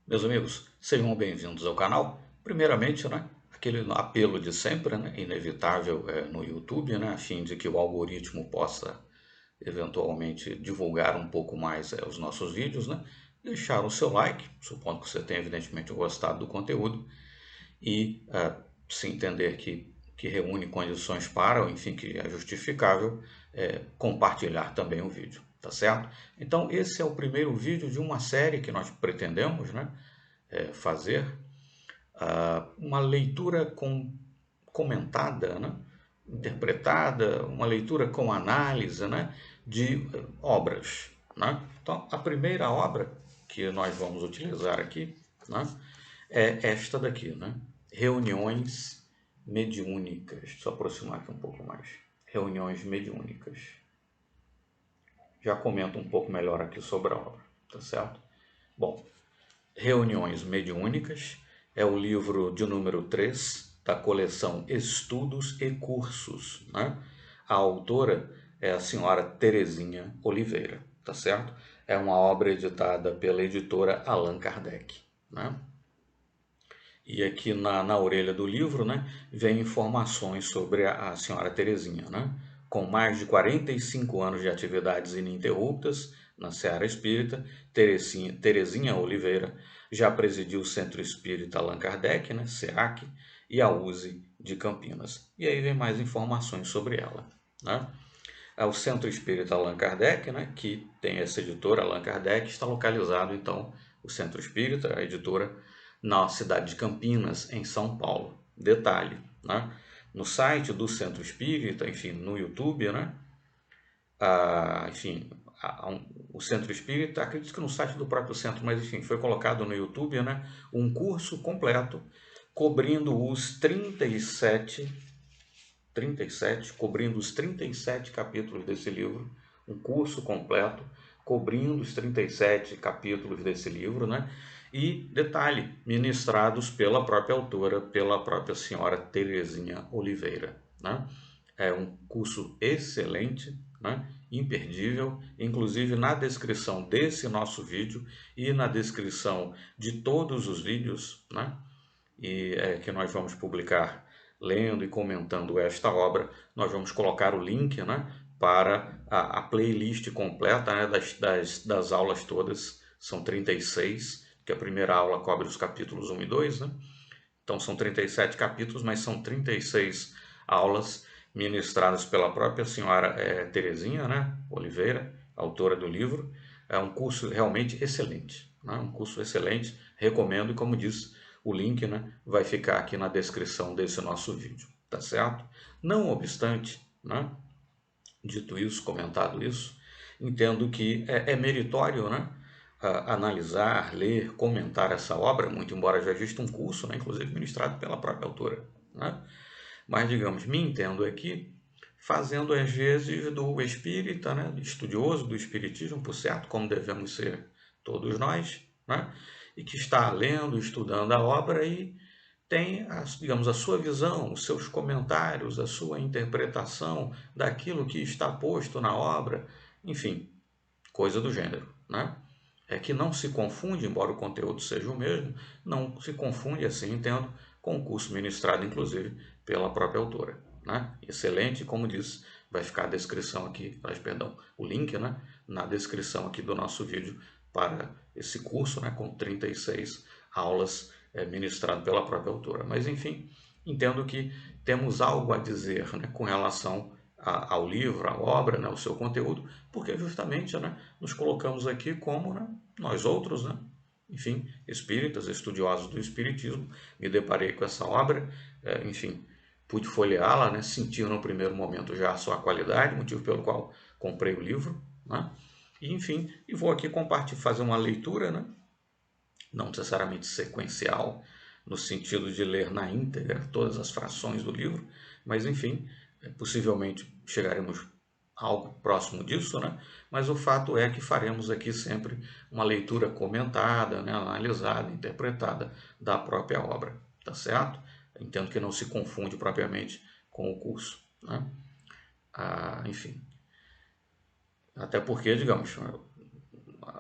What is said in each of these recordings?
Meus amigos, sejam bem-vindos ao canal. Primeiramente, aquele apelo de sempre, inevitável no YouTube, a fim de que o algoritmo possa eventualmente divulgar um pouco mais os nossos vídeos, deixar o seu like, supondo que você tenha evidentemente gostado do conteúdo, e se entender que reúne condições para, ou enfim, que é justificável, compartilhar também o vídeo, tá certo? Então, esse é o primeiro vídeo de uma série que nós pretendemos, fazer uma leitura comentada, interpretada, uma leitura com análise, de obras. Então, a primeira obra que nós vamos utilizar aqui, é esta daqui, Reuniões Mediúnicas. Deixa eu aproximar aqui um pouco mais. Reuniões Mediúnicas. Já comento um pouco melhor aqui sobre a obra, tá certo? Bom, Reuniões Mediúnicas é o livro de número 3 da coleção Estudos e Cursos. A autora é a senhora Terezinha Oliveira, tá certo? É uma obra editada pela editora Allan Kardec. E aqui na orelha do livro, vem informações sobre a senhora Terezinha, Com mais de 45 anos de atividades ininterruptas na Seara Espírita, Terezinha Oliveira já presidiu o Centro Espírita Allan Kardec, SEAC, e a USE de Campinas. E aí vem mais informações sobre ela. O Centro Espírita Allan Kardec, que tem essa editora Allan Kardec, está localizado, então, o Centro Espírita, a editora, na cidade de Campinas, em São Paulo. Detalhe, no site do Centro Espírita, enfim, no YouTube, o Centro Espírita, acredito que no site do próprio centro, mas enfim, foi colocado no YouTube, um curso completo cobrindo os 37, cobrindo os 37 capítulos desse livro, um curso completo cobrindo os 37 capítulos desse livro, E, detalhe, ministrados pela própria autora, pela própria senhora Terezinha Oliveira, É um curso excelente, imperdível, inclusive na descrição desse nosso vídeo e na descrição de todos os vídeos, que nós vamos publicar lendo e comentando esta obra, nós vamos colocar o link, para a playlist completa, das aulas todas, são 36, que a primeira aula cobre os capítulos 1 e 2, Então são 37 capítulos, mas são 36 aulas ministradas pela própria senhora Terezinha, Oliveira, autora do livro. É um curso realmente excelente, um curso excelente, recomendo e como disse, o link vai ficar aqui na descrição desse nosso vídeo, tá certo? Não obstante, dito isso, comentado isso, entendo que é meritório, analisar, ler, comentar essa obra, muito embora já exista um curso, inclusive ministrado pela própria autora. Mas, digamos, me entendo aqui fazendo às vezes do espírita, do estudioso do espiritismo, por certo, como devemos ser todos nós, e que está lendo, estudando a obra e tem, digamos, a sua visão, os seus comentários, a sua interpretação daquilo que está posto na obra, enfim, coisa do gênero, É que não se confunde, embora o conteúdo seja o mesmo, não se confunde, assim entendo, com o curso ministrado, inclusive, pela própria autora, Excelente, como disse, vai ficar a descrição aqui, perdão, o link, na descrição aqui do nosso vídeo para esse curso, com 36 aulas ministrado pela própria autora. Mas, enfim, entendo que temos algo a dizer, com relação ao livro, à obra, ao seu conteúdo, porque justamente nos colocamos aqui como nós outros, enfim, espíritas, estudiosos do espiritismo, me deparei com essa obra, enfim, pude folheá-la, sentir no primeiro momento já a sua qualidade, motivo pelo qual comprei o livro, e enfim, e vou aqui compartilhar, fazer uma leitura, não necessariamente sequencial, no sentido de ler na íntegra todas as frações do livro, mas enfim, possivelmente chegaremos a algo próximo disso, mas o fato é que faremos aqui sempre uma leitura comentada, analisada, interpretada da própria obra, tá certo? Entendo que não se confunde propriamente com o curso, enfim. Até porque, digamos,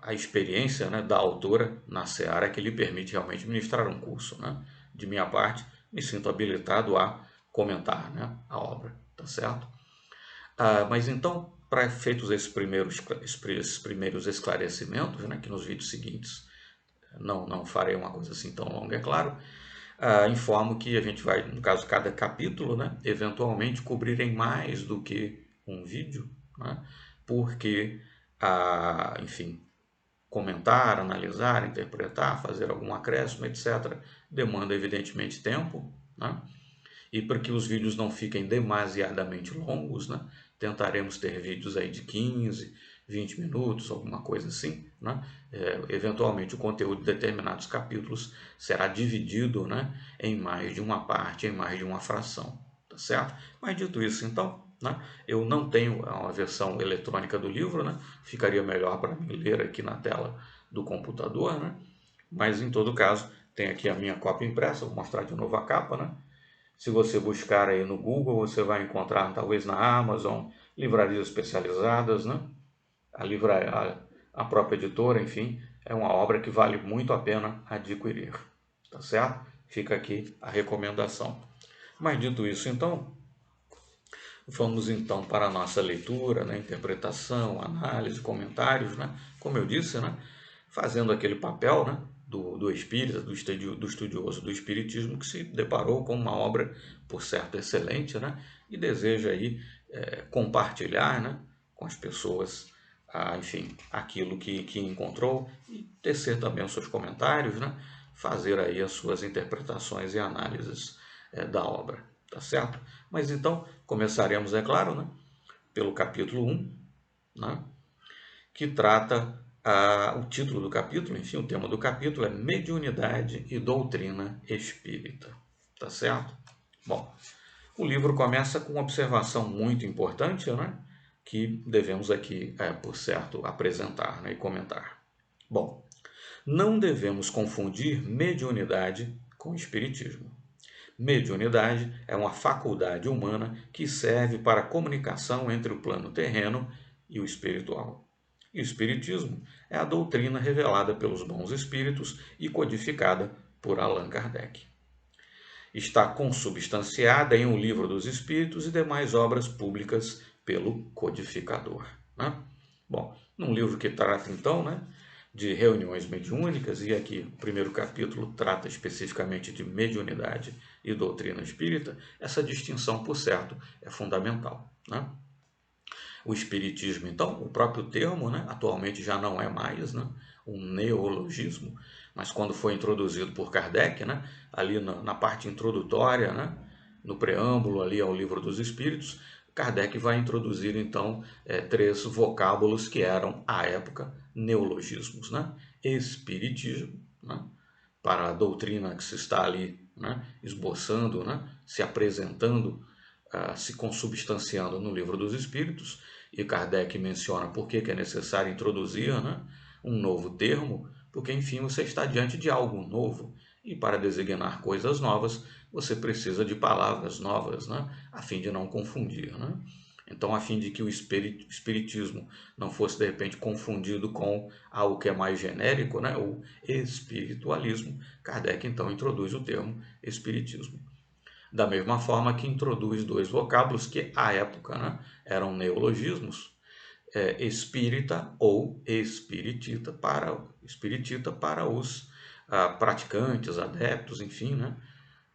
a experiência, né, da autora na seara que lhe permite realmente ministrar um curso, né? De minha parte, me sinto habilitado a comentar, né, a obra, tá certo? Mas então, para feitos esses primeiros esclarecimentos, né, que nos vídeos seguintes não farei uma coisa assim tão longa, é claro, informo que a gente vai, no caso, cada capítulo, né, eventualmente cobrir em mais do que um vídeo, né, porque, enfim, comentar, analisar, interpretar, fazer algum acréscimo, etc., demanda evidentemente tempo, né? E para que os vídeos não fiquem demasiadamente longos, né? Tentaremos ter vídeos aí de 15, 20 minutos, alguma coisa assim, né? Eventualmente o conteúdo de determinados capítulos será dividido, né, em mais de uma parte, em mais de uma fração, tá certo? Mas dito isso, então, né, eu não tenho uma versão eletrônica do livro, né? Ficaria melhor para mim ler aqui na tela do computador, né? Mas em todo caso, tem aqui a minha cópia impressa, vou mostrar de novo a capa, né? Se você buscar aí no Google, você vai encontrar talvez na Amazon, livrarias especializadas, né? A própria editora, enfim, é uma obra que vale muito a pena adquirir, tá certo? Fica aqui a recomendação. Mas dito isso, então, vamos então para a nossa leitura, né? Interpretação, análise, comentários, né? Como eu disse, né? Fazendo aquele papel, né, do espírita, do estudioso do espiritismo que se deparou com uma obra, por certo, excelente, né, e deseja aí compartilhar, né, com as pessoas, enfim, aquilo que encontrou e tecer também os seus comentários, né, fazer aí as suas interpretações e análises da obra, tá certo? Mas então, começaremos, é claro, né, pelo capítulo 1, né, que trata o título do capítulo, enfim, o tema do capítulo é Mediunidade e Doutrina Espírita. Tá certo? Bom, o livro começa com uma observação muito importante, né? Que devemos aqui, por certo, apresentar, né, e comentar. Bom, não devemos confundir mediunidade com espiritismo. Mediunidade é uma faculdade humana que serve para a comunicação entre o plano terreno e o espiritual. E o Espiritismo é a doutrina revelada pelos bons espíritos e codificada por Allan Kardec. Está consubstanciada em O Livro dos Espíritos e demais obras públicas pelo codificador, né? Bom, num livro que trata então, né, de reuniões mediúnicas, e aqui o primeiro capítulo trata especificamente de mediunidade e doutrina espírita, essa distinção, por certo, é fundamental, né? O espiritismo, então, o próprio termo, né, atualmente já não é mais, né, um neologismo, mas quando foi introduzido por Kardec, né, ali na parte introdutória, né, no preâmbulo ali ao Livro dos Espíritos, Kardec vai introduzir então três vocábulos que eram à época neologismos, né? Espiritismo, né, para a doutrina que se está ali, né, esboçando, né, se apresentando, se consubstanciando no Livro dos Espíritos, e Kardec menciona por que é necessário introduzir, né, um novo termo, porque enfim você está diante de algo novo, e para designar coisas novas você precisa de palavras novas, né, a fim de não confundir, né? Então, a fim de que o espiritismo não fosse de repente confundido com algo que é mais genérico, né, o espiritualismo, Kardec então introduz o termo espiritismo. Da mesma forma que introduz dois vocábulos que à época, né, eram neologismos, espírita ou espiritita para os praticantes, adeptos, enfim, né,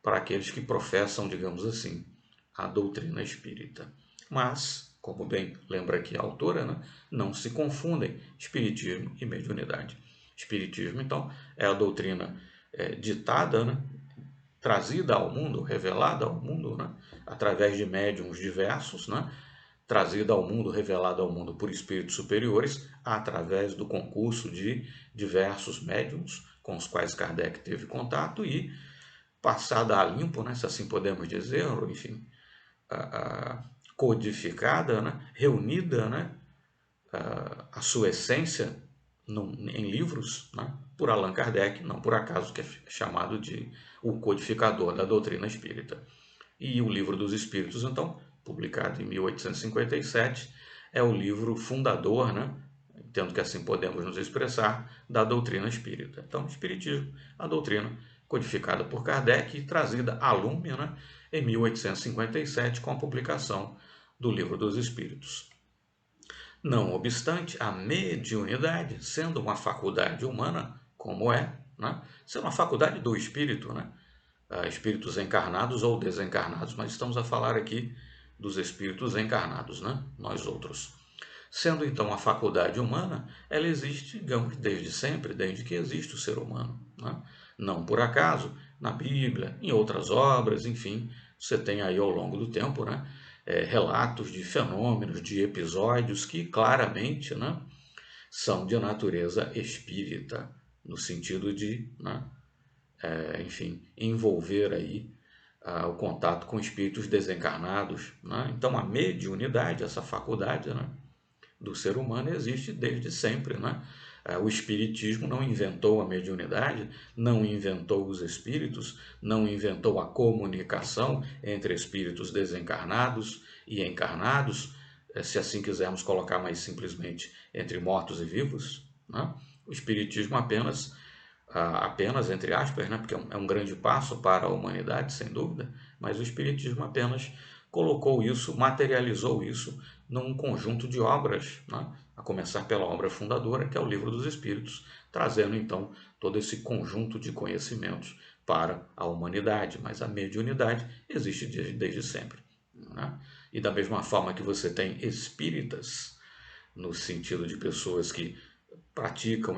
para aqueles que professam, digamos assim, a doutrina espírita. Mas, como bem lembra aqui a autora, né, não se confundem espiritismo e mediunidade. Espiritismo, então, é a doutrina ditada, né, trazida ao mundo, revelada ao mundo, né, através de médiuns diversos, né, trazida ao mundo, revelada ao mundo por espíritos superiores, através do concurso de diversos médiuns com os quais Kardec teve contato e passada a limpo, né, se assim podemos dizer, ou enfim, codificada, né, reunida, né, a sua essência em livros, né, por Allan Kardec, não por acaso que é chamado de o codificador da doutrina espírita. E o Livro dos Espíritos, então, publicado em 1857, é o livro fundador, né, tendo que assim podemos nos expressar, da doutrina espírita. Então, o espiritismo, a doutrina codificada por Kardec e trazida a lume, né, em 1857 com a publicação do Livro dos Espíritos. Não obstante, a mediunidade, sendo uma faculdade humana, como é, né, sendo uma faculdade do espírito, né, espíritos encarnados ou desencarnados, mas estamos a falar aqui dos espíritos encarnados, né, nós outros. Sendo então a faculdade humana, ela existe, digamos, desde sempre, desde que existe o ser humano, né? Não por acaso, na Bíblia, em outras obras, enfim, você tem aí ao longo do tempo, né, relatos de fenômenos, de episódios que claramente, né, são de natureza espírita, no sentido de, né, enfim, envolver aí o contato com espíritos desencarnados, né? Então a mediunidade, essa faculdade, né, do ser humano existe desde sempre, né? O espiritismo não inventou a mediunidade, não inventou os espíritos, não inventou a comunicação entre espíritos desencarnados e encarnados, se assim quisermos colocar mais simplesmente, entre mortos e vivos, né? O espiritismo apenas entre aspas, né, porque é um grande passo para a humanidade, sem dúvida, mas o Espiritismo apenas colocou isso, materializou isso num conjunto de obras, né, a começar pela obra fundadora, que é o Livro dos Espíritos, trazendo então todo esse conjunto de conhecimentos para a humanidade, mas a mediunidade existe desde sempre. Né? E da mesma forma que você tem espíritas, no sentido de pessoas que praticam,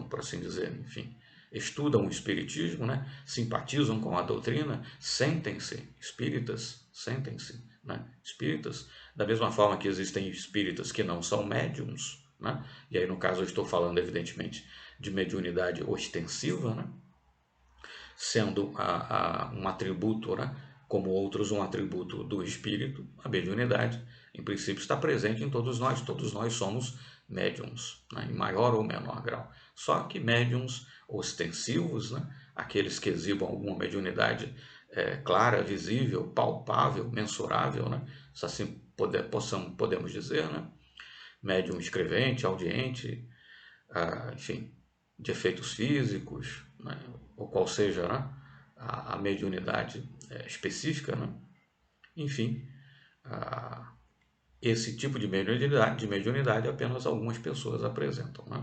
por assim dizer, enfim, estudam o espiritismo, né? Simpatizam com a doutrina, sentem-se espíritas, né? Espíritas, da mesma forma que existem espíritas que não são médiums, né? E aí no caso eu estou falando evidentemente de mediunidade ostensiva, né? Sendo um atributo, né? Como outros, um atributo do espírito, a mediunidade, em princípio, está presente em todos nós somos médiums, né, em maior ou menor grau. Só que médiums ostensivos, né, aqueles que exibam alguma mediunidade clara, visível, palpável, mensurável, né, se assim podemos dizer, né, médium escrevente, audiente, enfim, de efeitos físicos, né, ou qual seja, né, a mediunidade específica, né, enfim, esse tipo de mediunidade apenas algumas pessoas apresentam. Né?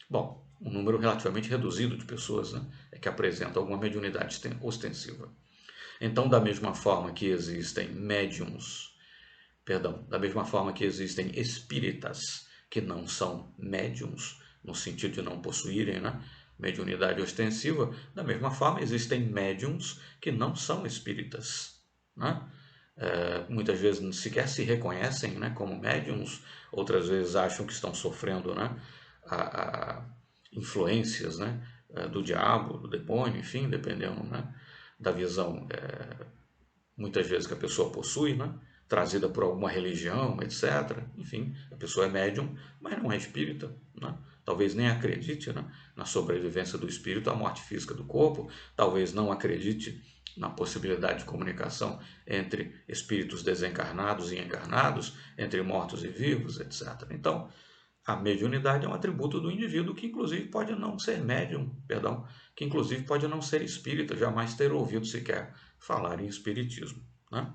Bom, um número relativamente reduzido de pessoas, né, é que apresentam alguma mediunidade ostensiva. Então, da mesma forma que existem da mesma forma que existem espíritas que não são médiums, no sentido de não possuírem, né, mediunidade ostensiva, da mesma forma existem médiums que não são espíritas, né? Muitas vezes sequer se reconhecem, né, como médiums, outras vezes acham que estão sofrendo, né, influências, né, do diabo, do demônio, enfim, dependendo, né, da visão, muitas vezes que a pessoa possui, né, trazida por alguma religião, etc. Enfim, a pessoa é médium, mas não é espírita, né? Talvez nem acredite, né, na sobrevivência do espírito à morte física do corpo, talvez não acredite na possibilidade de comunicação entre espíritos desencarnados e encarnados, entre mortos e vivos, etc. Então, a mediunidade é um atributo do indivíduo que inclusive pode não ser médium, que inclusive pode não ser espírita, jamais ter ouvido sequer falar em espiritismo, né?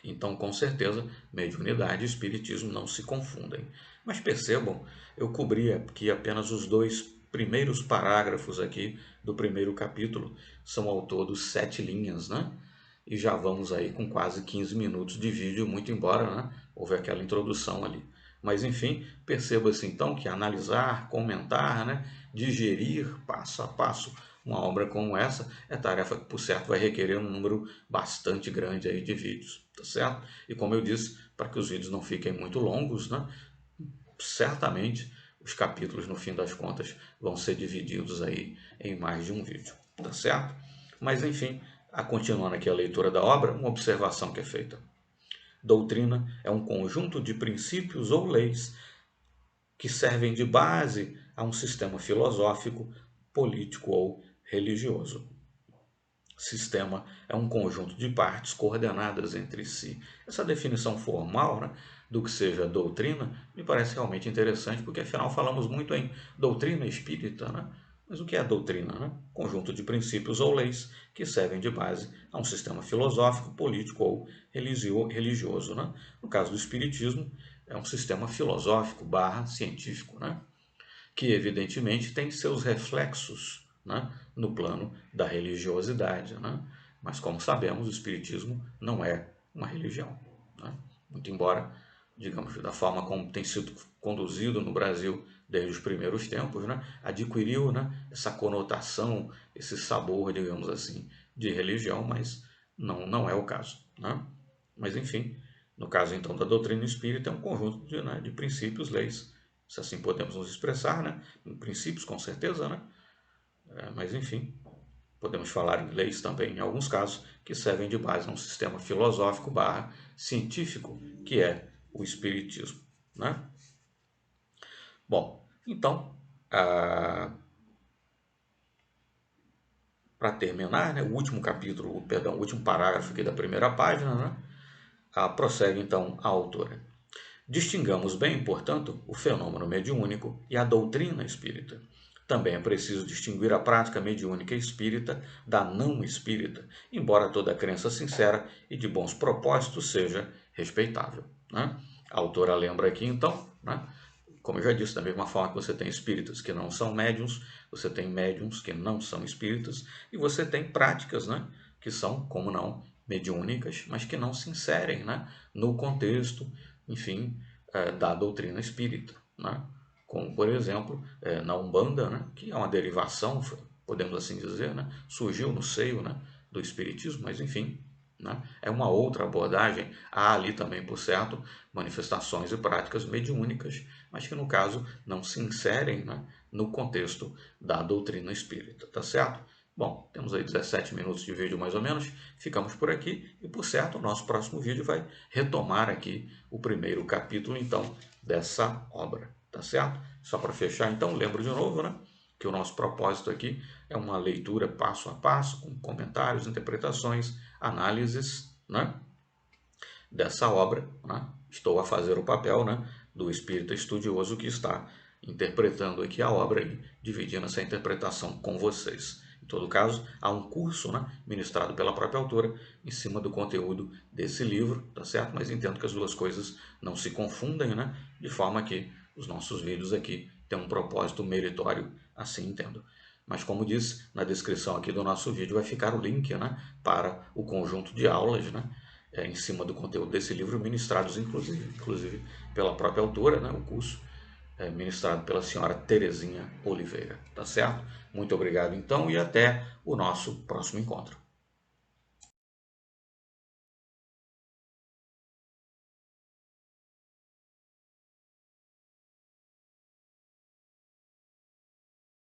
Então, com certeza, mediunidade e espiritismo não se confundem. Mas percebam, eu cobri aqui apenas os 2 primeiros parágrafos aqui do primeiro capítulo, são ao todo 7 linhas, né? E já vamos aí com quase 15 minutos de vídeo, muito embora, né, houve aquela introdução ali. Mas enfim, perceba-se então que analisar, comentar, né, digerir passo a passo uma obra como essa é tarefa que, por certo, vai requerer um número bastante grande aí de vídeos, tá certo? E como eu disse, para que os vídeos não fiquem muito longos, né, certamente os capítulos, no fim das contas, vão ser divididos aí em mais de um vídeo, tá certo? Mas enfim, continuando aqui a leitura da obra, uma observação que é feita. Doutrina é um conjunto de princípios ou leis que servem de base a um sistema filosófico, político ou religioso. Sistema é um conjunto de partes coordenadas entre si. Essa definição formal, né, do que seja doutrina, me parece realmente interessante, porque afinal falamos muito em doutrina espírita, né? Mas o que é doutrina, né? Conjunto de princípios ou leis que servem de base a um sistema filosófico, político ou religioso, né? No caso do espiritismo, é um sistema filosófico / científico, né? Que evidentemente tem seus reflexos, né, no plano da religiosidade, né? Mas como sabemos, o espiritismo não é uma religião, né? Muito embora, digamos, da forma como tem sido conduzido no Brasil desde os primeiros tempos, né, adquiriu, né, essa conotação, esse sabor, digamos assim, de religião, mas não é o caso, né? Mas enfim, no caso então da doutrina espírita, é um conjunto de, né, de princípios, leis, se assim podemos nos expressar, né? Em princípios, com certeza, né? Mas enfim, podemos falar em leis também, em alguns casos, que servem de base a um sistema filosófico / científico, que é o espiritismo, né? Bom, então, para terminar, né, o último capítulo, perdão, o último parágrafo aqui da primeira página, né? Prossegue então a autora. Distingamos bem, portanto, o fenômeno mediúnico e a doutrina espírita. Também é preciso distinguir a prática mediúnica espírita da não espírita, embora toda crença sincera e de bons propósitos seja respeitável, né? A autora lembra aqui, então, né, como eu já disse, da mesma forma que você tem espíritas que não são médiuns, você tem médiuns que não são espíritas, e você tem práticas, né, que são, como não, mediúnicas, mas que não se inserem, né, no contexto, enfim, da doutrina espírita, né? Como, por exemplo, na Umbanda, né, que é uma derivação, podemos assim dizer, né, surgiu no seio, né, do espiritismo, mas enfim, né, é uma outra abordagem. Há ali também, por certo, manifestações e práticas mediúnicas, mas que no caso não se inserem, né, no contexto da doutrina espírita, tá certo? Bom, temos aí 17 minutos de vídeo mais ou menos, ficamos por aqui e, por certo, o nosso próximo vídeo vai retomar aqui o primeiro capítulo, então, dessa obra, tá certo? Só para fechar, então, lembro de novo, né, que o nosso propósito aqui é uma leitura passo a passo, com comentários, interpretações, análises, né, dessa obra, né? Estou a fazer o papel, né, do espírita estudioso que está interpretando aqui a obra e dividindo essa interpretação com vocês. Em todo caso, há um curso, né, ministrado pela própria autora em cima do conteúdo desse livro, tá certo? Mas entendo que as duas coisas não se confundem, né, de forma que os nossos vídeos aqui têm um propósito meritório, assim entendo. Mas como disse, na descrição aqui do nosso vídeo vai ficar o link, né, para o conjunto de aulas, né, em cima do conteúdo desse livro, ministrados inclusive pela própria autora, né, o curso ministrado pela senhora Terezinha Oliveira, tá certo? Muito obrigado então e até o nosso próximo encontro.